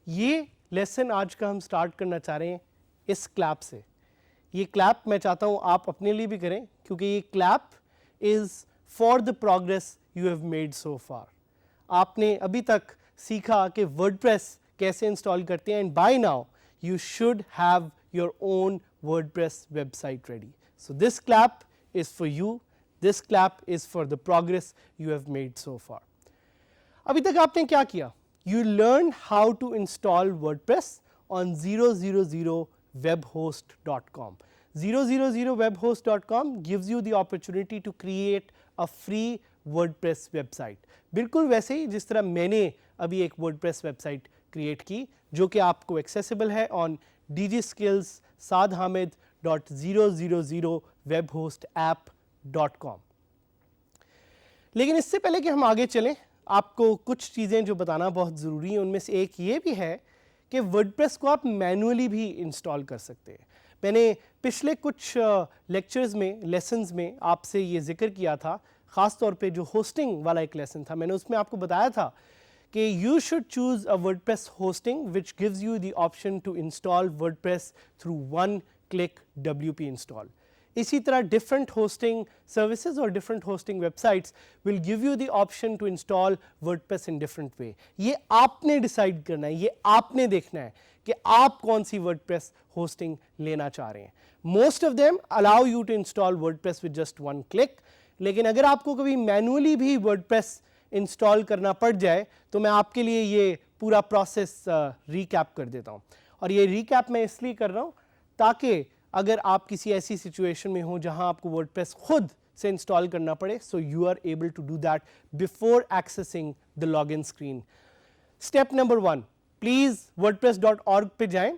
ये लेसन आज का हम स्टार्ट करना चाह रहे हैं इस क्लैप से। ये क्लैप मैं चाहता हूँ आप अपने लिए भी करें, क्योंकि ये clap is for the progress you have made so far. आपने अभी तक सीखा कि वर्डप्रेस कैसे इंस्टॉल करते हैं, and by now you should have your own WordPress website ready. So this clap is for you, this clap is for the progress you have made so far. अभी तक आपने क्या किया? You learned how to install WordPress on 000webhost.com. 000webhost.com gives you the opportunity to create a free WordPress website. बिल्कुल वैसे ही जिस तरह मैंने अभी एक WordPress वेबसाइट क्रिएट की जो कि आपको एक्सेसिबल है on dgskills.sadhamid.000webhostapp.com. लेकिन इससे पहले कि हम आगे चलें, आपको कुछ चीज़ें जो बताना बहुत ज़रूरी है, उनमें से एक ये भी है कि वर्डप्रेस को आप मैनुअली भी इंस्टॉल कर सकते हैं। मैंने पिछले कुछ लेक्चर्स में, लेसन्स में आपसे ये जिक्र किया था, ख़ास तौर पे जो होस्टिंग वाला एक लेसन था, मैंने उसमें आपको बताया था कि you should choose a WordPress hosting which gives you the option to install WordPress through one click WP install. इसी तरह डिफरेंट होस्टिंग सर्विसेज और different hosting websites will give you the option to install WordPress in different way. ये आपने decide करना है, ये आपने देखना है कि आप कौन सी वर्डप्रेस होस्टिंग लेना चाह रहे हैं। Most of them allow you to install WordPress with just one click, लेकिन अगर आपको कभी मैनुअली भी वर्डप्रेस इंस्टॉल करना पड़ जाए तो मैं आपके लिए ये पूरा प्रोसेस रिकैप कर देता हूँ। और ये रिकैप मैं इसलिए कर रहा हूँ ताकि अगर आप किसी ऐसी सिचुएशन में हो जहां आपको वर्डप्रेस खुद से इंस्टॉल करना पड़े, so you are able to do that before accessing the login screen. Step number 1, please wordpress.org पे जाएं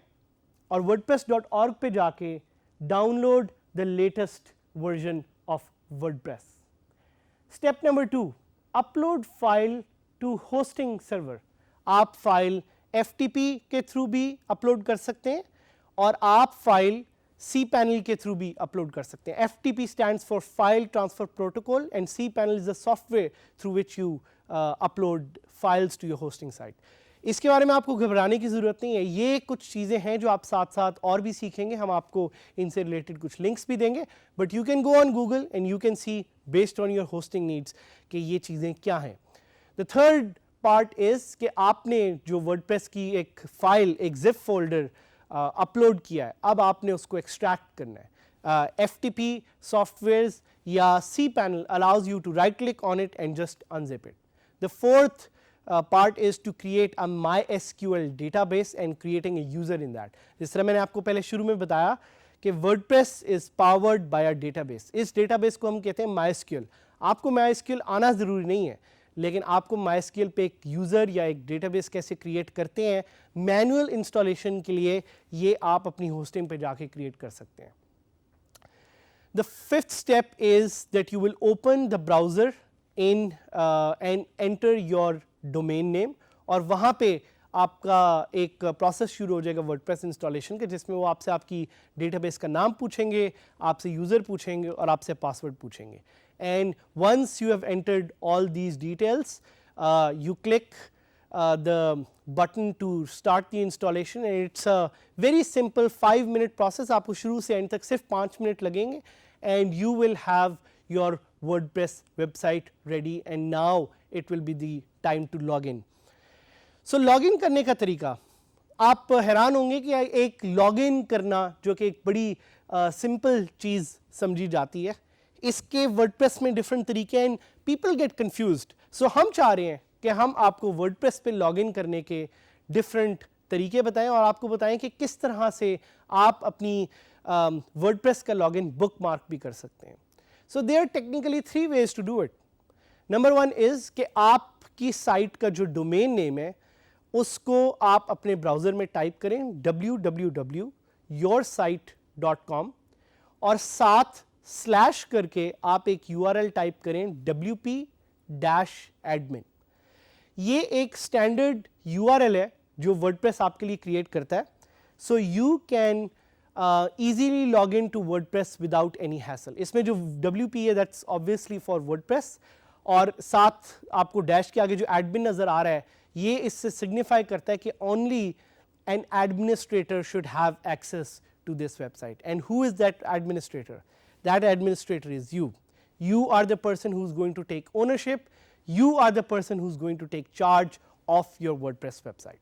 और wordpress.org पे जाके download the latest version of WordPress. Step number 2, upload file to hosting server. आप file FTP के through भी upload कर सकते हैं और आप फाइल cPanel के थ्रू भी अपलोड कर सकते हैं। FTP stands for File Transfer Protocol and cPanel is the software through which you upload files to your hosting site. इसके बारे में आपको घबराने की ज़रूरत नहीं है, ये कुछ चीज़ें हैं जो आप साथ साथ और भी सीखेंगे, हम आपको इनसे रिलेटेड कुछ लिंक्स भी देंगे, but you can go on Google and you can see based on your hosting needs कि ये चीज़ें क्या हैं। द थर्ड पार्ट इज़ कि आपने जो वर्डप्रेस की एक फाइल, एक जिप फोल्डर अपलोड किया है, अब आपने उसको एक्सट्रैक्ट करना है। FTP सॉफ्टवेयर्स या cPanel allows you to right click on it and just unzip it. The fourth part is to create a MySQL database and creating a user in that. जिस तरह मैंने आपको पहले शुरू में बताया कि WordPress is powered by a database. इस database को हम कहते हैं MySQL. आपको MySQL आना ज़रूरी नहीं है, लेकिन आपको MySQL पे एक यूज़र या एक डेटाबेस कैसे क्रिएट करते हैं मैनुअल इंस्टॉलेशन के लिए, ये आप अपनी होस्टिंग पे जाके क्रिएट कर सकते हैं। The fifth step is that you will open the browser in and enter your domain name, और वहाँ पे आपका एक प्रोसेस शुरू हो जाएगा वर्डप्रेस इंस्टॉलेशन के, जिसमें वो आपसे आपकी डेटाबेस का नाम पूछेंगे, आपसे यूज़र पूछेंगे और आपसे पासवर्ड पूछेंगे। And once you have entered all these details, you click the button to start the installation, and it's a very simple 5-minute process. आपको शुरू से एंड तक सिर्फ 5 मिनट लगेंगे and you will have your WordPress website ready, and now it will be the time to log in. So login करने का तरीका, आप हैरान होंगे कि एक लॉगिन करना जो कि एक बड़ी सिंपल चीज़ समझी जाती है, इसके वर्डप्रेस में डिफरेंट तरीके हैं, पीपल गेट कंफ्यूज्ड। सो हम चाह रहे हैं कि हम आपको वर्डप्रेस पे लॉगिन करने के डिफरेंट तरीके बताएं और आपको बताएं कि किस तरह से आप अपनी वर्डप्रेस का लॉगिन बुकमार्क भी कर सकते हैं। So there technically 3 ways to do it. Number 1 is कि आपकी साइट का जो डोमेन नेम है उसको आप अपने ब्राउज़र में टाइप करें www.yoursite.com और साथ स्लैश करके आप एक URL टाइप करें wp-admin। ये एक स्टैंडर्ड URL है जो वर्डप्रेस आपके लिए क्रिएट करता है, सो you can easily log in to WordPress without any hassle. इसमें जो WP है that's obviously for WordPress, और साथ आपको डैश के आगे जो एडमिन नज़र आ रहा है ये इससे सिग्निफाई करता है कि only an administrator should have access to this website. And who is that administrator? That administrator is you. You are the person who is going to take ownership. You are the person who is going to take charge of your WordPress website.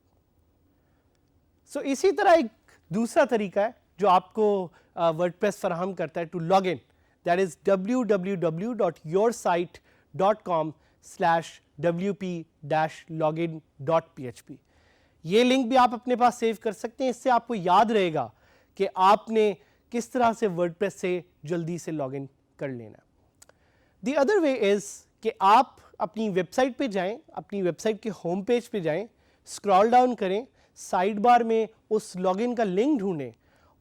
So इसी तरह एक दूसरा तरीका है जो आपको WordPress फराहम करता है to log in, that is www.yourSite.com/wp-login.php. ये लिंक भी आप अपने पास सेव कर सकते हैं. इससे आपको याद रहेगा कि आपने किस तरह से WordPress से जल्दी से लॉग इन कर लेना. द अदर वे इज कि आप अपनी वेबसाइट पे जाएं, अपनी वेबसाइट के होम पेज पे जाएं, स्क्रॉल डाउन करें, साइड बार में उस लॉगिन का लिंक ढूंढें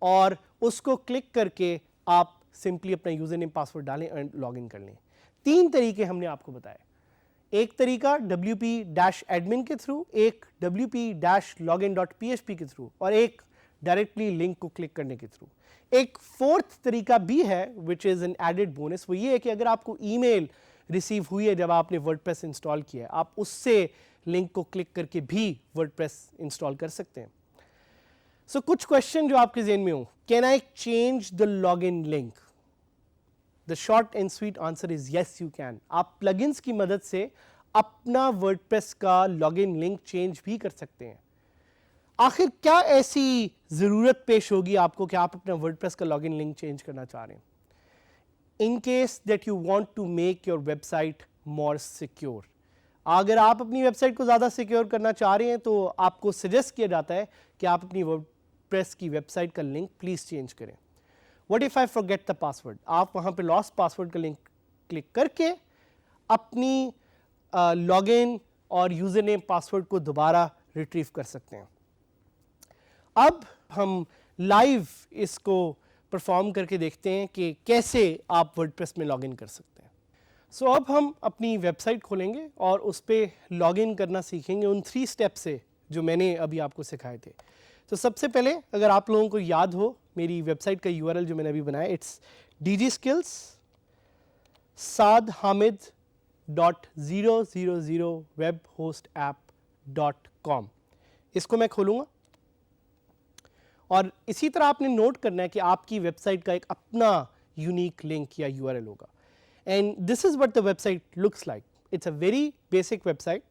और उसको क्लिक करके आप सिंपली अपना यूजर नेम पासवर्ड डालें और लॉगिन कर लें. 3 तरीके हमने आपको बताए. एक तरीका wp-admin के थ्रू, एक wp-login.php के थ्रू और एक डायरेक्टली लिंक को क्लिक करने के थ्रू. एक फोर्थ तरीका भी है which is an added bonus. वो ये है कि अगर आपको ईमेल रिसीव हुई है जब आपने वर्डप्रेस इंस्टॉल किया है, आप उससे लिंक को क्लिक करके भी वर्डप्रेस इंस्टॉल कर सकते हैं. सो कुछ क्वेश्चन जो आपके ज़हन में हो, can I change the login link? The short and sweet answer is yes you can. आप प्लगइन्स की मदद से अपना वर्डप्रेस का लॉगिन लिंक चेंज भी कर सकते हैं. आखिर क्या ऐसी ज़रूरत पेश होगी आपको कि आप अपना वर्डप्रेस का लॉगिन लिंक चेंज करना चाह रहे हैं? In case that you want to make your website more secure. अगर आप अपनी वेबसाइट को ज़्यादा सिक्योर करना चाह रहे हैं तो आपको सजेस्ट किया जाता है कि आप अपनी वर्डप्रेस की वेबसाइट का लिंक प्लीज़ चेंज करें. What if I forget the password? आप वहाँ पे लॉस्ट पासवर्ड का लिंक क्लिक करके अपनी लॉगिन और यूज़र नेम पासवर्ड को दोबारा रिट्रीव कर सकते हैं. अब हम लाइव इसको परफॉर्म करके देखते हैं कि कैसे आप वर्डप्रेस में लॉगिन कर सकते हैं. सो अब हम अपनी वेबसाइट खोलेंगे और उस पर लॉगिन करना सीखेंगे उन 3 स्टेप से जो मैंने अभी आपको सिखाए थे. तो सबसे पहले अगर आप लोगों को याद हो, मेरी वेबसाइट का URL जो मैंने अभी बनाया, इट्स dgskills.sadhamid.000webhostapp.com. इसको मैं खोलूँगा और इसी तरह आपने नोट करना है कि आपकी वेबसाइट का एक अपना यूनिक लिंक या URL होगा. And this is what the website looks like. It's a very basic website.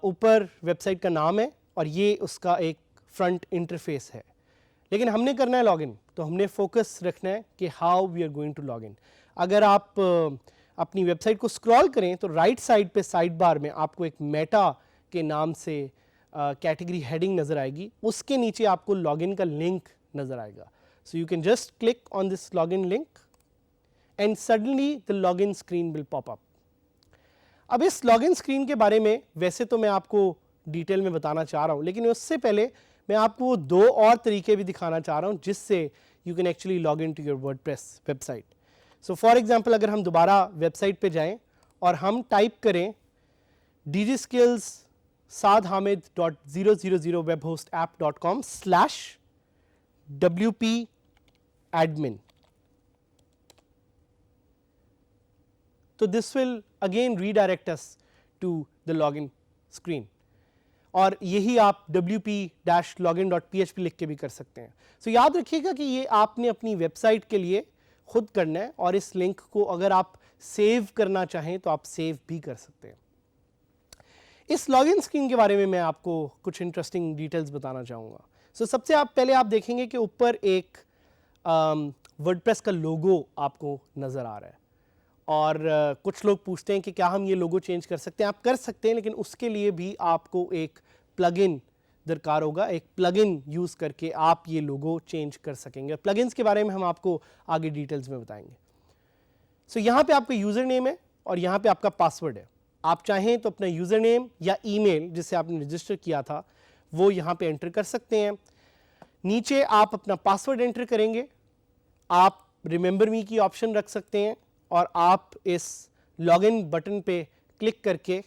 ऊपर वेबसाइट का नाम है और ये उसका एक फ्रंट इंटरफेस है. लेकिन हमने करना है लॉगिन, तो हमने फोकस रखना है कि how we are going to login. अगर आप अपनी वेबसाइट को स्क्रॉल करें तो राइट साइड पे साइड बार में आपको एक मेटा के नाम से कैटेगरी हेडिंग नज़र आएगी. उसके नीचे आपको लॉगिन का लिंक नज़र आएगा. सो you can just click on this login link and suddenly the login screen will pop up. अब इस लॉगिन स्क्रीन के बारे में वैसे तो मैं आपको डिटेल में बताना चाह रहा हूँ, लेकिन उससे पहले मैं आपको 2 और तरीके भी दिखाना चाह रहा हूँ जिससे you can actually log in to your WordPress website. So for example अगर हम दोबारा वेबसाइट पे जाएं और हम टाइप करें dgskills.sadhamid.000webhostapp.com/wp-admin. तो this will again redirect us to the login screen और यही आप wp-login.php लिख के भी कर सकते हैं. सो याद रखिएगा कि ये आपने अपनी वेबसाइट के लिए खुद करना है और इस लिंक को अगर आप सेव करना चाहें तो आप सेव भी कर सकते हैं. इस लॉगिन स्क्रीन के बारे में मैं आपको कुछ इंटरेस्टिंग डिटेल्स बताना चाहूँगा. सो सबसे पहले आप देखेंगे कि ऊपर एक वर्डप्रेस का लोगो आपको नज़र आ रहा है और कुछ लोग पूछते हैं कि क्या हम ये लोगो चेंज कर सकते हैं. आप कर सकते हैं, लेकिन उसके लिए भी आपको एक प्लगइन दरकार होगा. एक प्लगइन यूज़ करके आप ये लोगो चेंज कर सकेंगे. प्लगइन्स के बारे में हम आपको आगे डिटेल्स में बताएंगे. सो यहाँ पे आपका यूज़र नेम है और यहाँ पे आपका पासवर्ड है. आप चाहें तो अपना यूज़र नेम या ईमेल जिससे आपने रजिस्टर किया था वो यहाँ पे एंटर कर सकते हैं. नीचे आप अपना पासवर्ड एंटर करेंगे. आप रिमेंबर मी की ऑप्शन रख सकते हैं और आप इस लॉगिन बटन पे क्लिक करके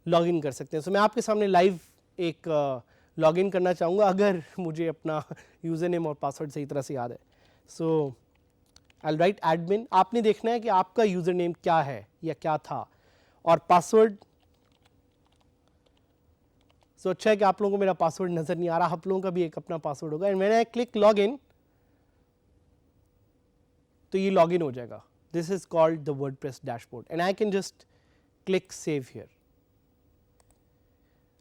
लॉगिन कर सकते हैं. सो मैं आपके सामने लाइव एक लॉगिन करना चाहूँगा अगर मुझे अपना यूज़र नेम और पासवर्ड सही तरह से याद है. सो आई विल राइट एडमिन. आपने देखना है कि आपका यूज़र नेम क्या है या क्या था और पासवर्ड सो अच्छा है कि आप लोगों को मेरा पासवर्ड नजर नहीं आ रहा, आप लोगों का भी एक अपना पासवर्ड होगा। And when I click log in तो ये लॉग इन हो जाएगा। This is called the WordPress dashboard and I can just click save here.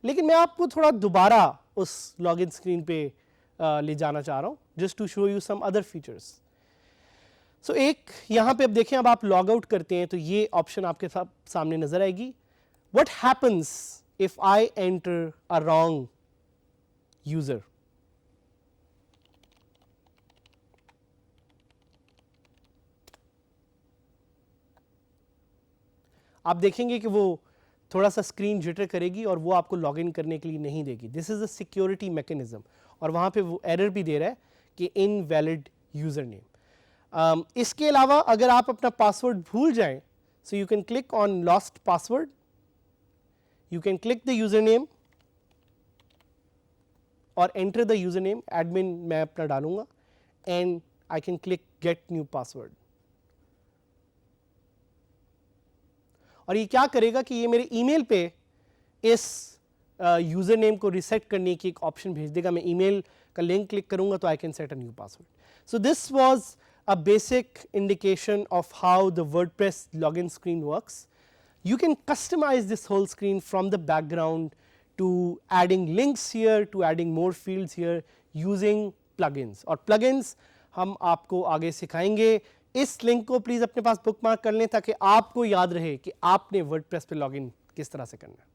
लेकिन मैं आपको थोड़ा दोबारा उस लॉग इन स्क्रीन पे ले जाना चाह रहा हूं, just to show you some other features. So एक यहां पे अब देखें, अब आप लॉग आउट करते हैं तो ये ऑप्शन आपके सामने नजर आएगी। What happens if I enter a wrong user? आप देखेंगे कि वो थोड़ा सा स्क्रीन जिटर करेगी और वो आपको लॉग इन करने के लिए नहीं देगी। This is a security mechanism, और वहां पे वो एरर भी दे रहा है कि इनवैलिड यूजर नेम। इसके अलावा अगर आप अपना पासवर्ड भूल जाएं, so you can click on lost password, you can click the user name और enter the user name. Admin मैं अपना डालूंगा and I can click get new password. और ये क्या करेगा कि ये मेरे ईमेल पे इस यूजर नेम को रिसेट करने की एक ऑप्शन भेज देगा। मैं ईमेल का लिंक क्लिक करूंगा तो I can set a new password. So this was a basic indication of how the WordPress login screen works. You can customize this whole screen from the background to adding links here, to adding more fields here using plugins. और plugins हम आपको आगे सिखाएंगे। इस link को please अपने पास bookmark कर लें ताकि आपको याद रहे कि आपने वर्डप्रेस पे लॉगिन किस तरह से करना है।